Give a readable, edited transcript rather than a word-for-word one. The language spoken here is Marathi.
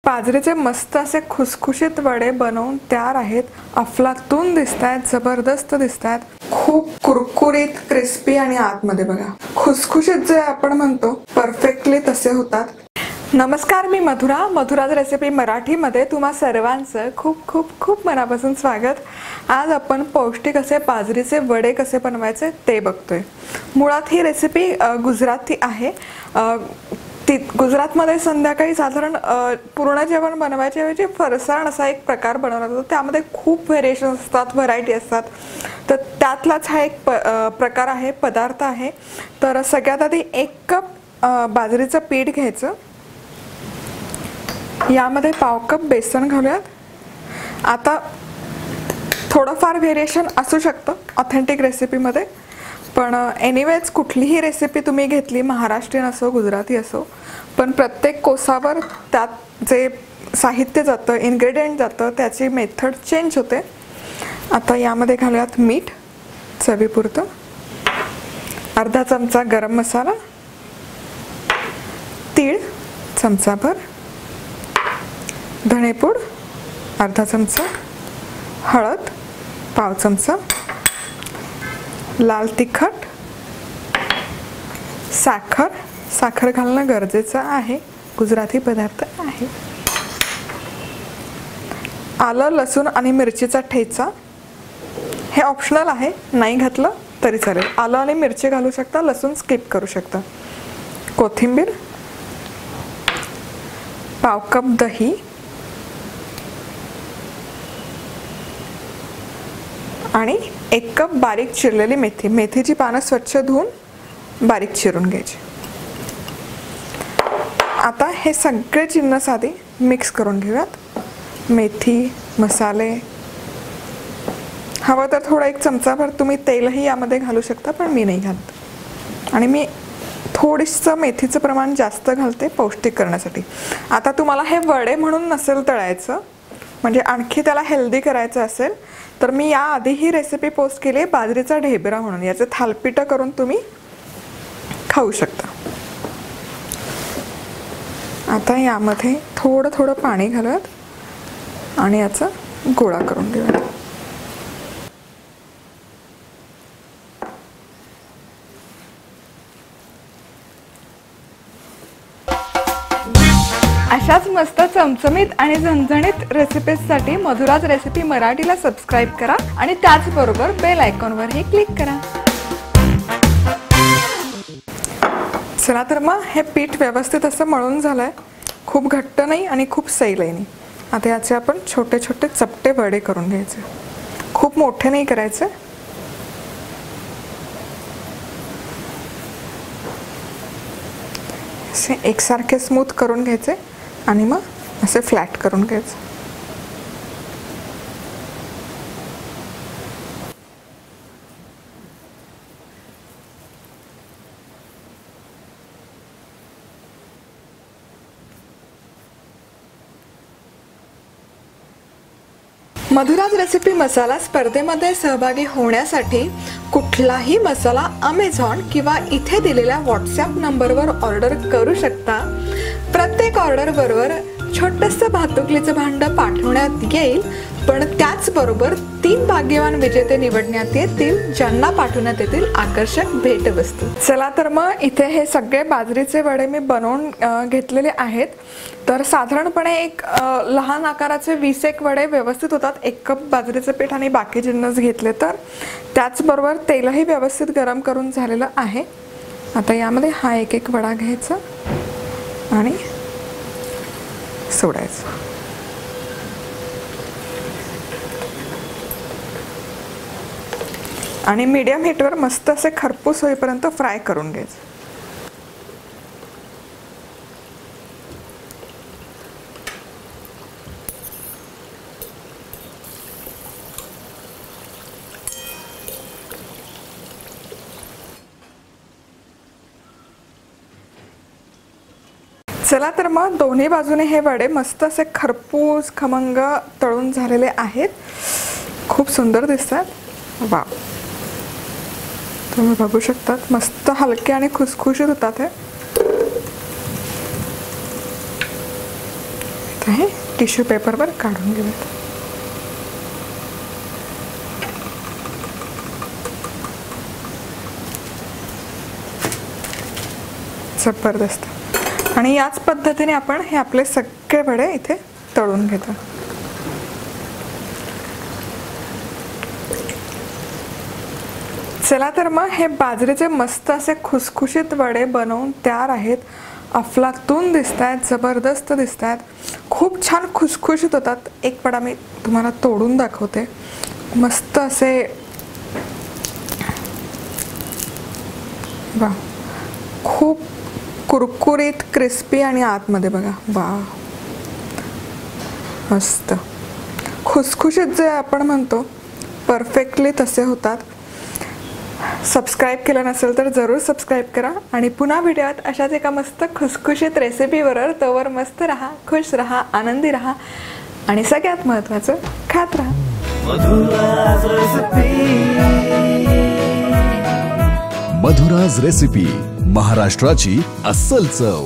बाजरीचे मस्त असे खुसखुशीत वडे बनवून तयार आहेत। अफलातून दिसतात, जबरदस्त दिसतात, खूप कुरकुरीत, क्रिस्पी आणि आतमध्ये बघा खुसखुशीत जे आपण म्हणतो परफेक्टली तसे होतात। नमस्कार, मी मधुराज रेसिपी मराठीमध्ये तुम्हा सर्वांचं खूप खूप खूप मनापासून स्वागत। आज आपण पौष्टिक असे बाजरीचे वडे कसे बनवायचे ते बघतोय। मुळात ही रेसिपी गुजराती आहे। गुजरातमध्ये संध्याकाळी साधारण पूर्ण जेवण बनवायच्या ऐवजी फरसाण असा एक प्रकार बनवला जातो। त्यामध्ये खूप व्हेरिएशन असतात, व्हरायटी असतात। तर त्यातलाच हा एक प्रकार आहे, पदार्थ आहे। तर सगळ्यात आधी 1 कप बाजरीचं पीठ घ्यायचं। यामध्ये पाव कप बेसन घालूयात। आता थोडंफार व्हेरिएशन असू शकतं ऑथेंटिक रेसिपीमध्ये, पण एनिवेज कुठलीही रेसिपी तुम्ही घेतली, महाराष्ट्रीयन असो गुजराती असो, पण प्रत्येक कोसावर त्यात जे साहित्य जातं, इन्ग्रेडियंट जातं, त्याची मेथड चेंज होते। आता यामध्ये घालूयात मीठ चवीपुरतं, अर्धा चमचा गरम मसाला, तीळ चमचाभर, धणेपूड अर्धा चमचा, हळद पाव चमचा, लाल तिखट, साखर घालणं गरजेचं आहे, गुजराती पदार्थ आहे। आलं, लसूण आणि मिरचीचा ठेचा हे ऑप्शनल आहे, नाही घातलं तरी चालेल। आलं आणि मिरची घालू शकता, लसूण स्किप करू शकता। कोथिंबीर, पाव कप दही आणि 1 कप बारीक चिरलेली मेथी। मेथीची पानं स्वच्छ धुवून बारीक चिरून घ्यायची। आता हे सगळे जिन्नस आधी मिक्स करून घेऊयात। मेथी, मसाले, हवं तर थोडा 1 चमचाभर तुम्ही तेलही यामध्ये घालू शकता, पण मी नाही घालत आणि मी थोडीसं मेथीचं प्रमाण जास्त घालते पौष्टिक करण्यासाठी। आता तुम्हाला हे वडे म्हणून नसेल तळायचं, म्हणजे आणखी त्याला हेल्दी करायचं असेल, तर मी याआधी ही रेसिपी पोस्ट केली आहे बाजरीचा ढेबरा म्हणून। याचे थालपिठं करून तुम्ही खाऊ शकता। आता यामध्ये थोडं पाणी घालूयात आणि याचा गोळा करून घेऊयात। अशाच मस्त चमचमीत आणि झणझणीत रेसिपीजसाठी मधुराज रेसिपी मराठीला सबस्क्राइब करा आणि त्याचबरोबर बेल आयकॉनवरही क्लिक करा। चला तर मग हे पीठ व्यवस्थित असं मळून झालंय, खूप घट्ट नाही आणि खूप सैलही नाही। आता याचे आपण छोटे छोटे चपटे वडे करून घ्यायचे, खूप मोठे नाही करायचे। असे एकसारखे स्मूथ करून घ्यायचे आणि मग असे फ्लॅट करून घ्यायचे। मधुराज रेसिपी मसाला स्पर्धेमध्ये सहभागी होण्यासाठी कुठलाही मसाला अमेझॉन किंवा इथे दिलेल्या व्हॉट्सॲप नंबरवर ऑर्डर करू शकता। प्रत्येक ऑर्डर बरोबर छोटंसं भातुकलीचं भांड पाठवण्यात येईल, पण त्याचबरोबर 3 भाग्यवान विजेते निवडण्यात येतील, ज्यांना पाठवण्यात येतील आकर्षक भेटवस्तू। चला तर मग इथे हे सगळे बाजरीचे वडे मी बनवून घेतलेले आहेत। तर साधारणपणे एक लहान आकाराचे 20 वडे व्यवस्थित होतात 1 कप बाजरीचे पीठ आणि बाकी जिन्नस घेतले तर। त्याचबरोबर तेलही व्यवस्थित गरम करून झालेलं आहे। आता यामध्ये हा एक वडा घ्यायचा आणि सोडायचं। आणि मीडियम हीटवर मस्त असे खरपूस होईपर्यंत फ्राय करून घ्यायचं। चला तर मग दोन्ही बाजूने हे वडे मस्त असे खरपूस खमंग तळून झालेले आहेत, खूप सुंदर दिसतात। वाव, तुम्ही बघू शकतात मस्त हलके आणि खुसखुशीत होतात हे। आता हे टिश्यू पेपरवर काढून घेऊयात. जबरदस्त. आणि याच पद्धतीने आपण हे आपले सगळे वडे इथे तळून घेतो. चला तर मग हे बाजरीचे मस्त असे खुसखुशीत वडे बनवून तयार आहेत. अफलातून दिसत आहेत, जबरदस्त दिसत आहेत, खूप छान खुसखुशीत होतात. एक वडा मी तुम्हाला तोडून दाखवते. मस्त असे वा, खूप कुरकुरीत क्रिस्पी आणि आतमध्ये बघा वा मस्त खुसखुशीत जे आपण म्हणतो परफेक्टली तसे होतात. सबस्क्राईब केलं नसेल तर जरूर सबस्क्राईब करा आणि पुन्हा भेटूयात अशाच एका मस्त खुसखुशीत रेसिपीवर. तोवर मस्त रहा, खुश रहा, आनंदी रहा आणि सगळ्यात महत्त्वाचं खात रहा. मधुराज रेसिपी, महाराष्ट्राची अस्सल चव.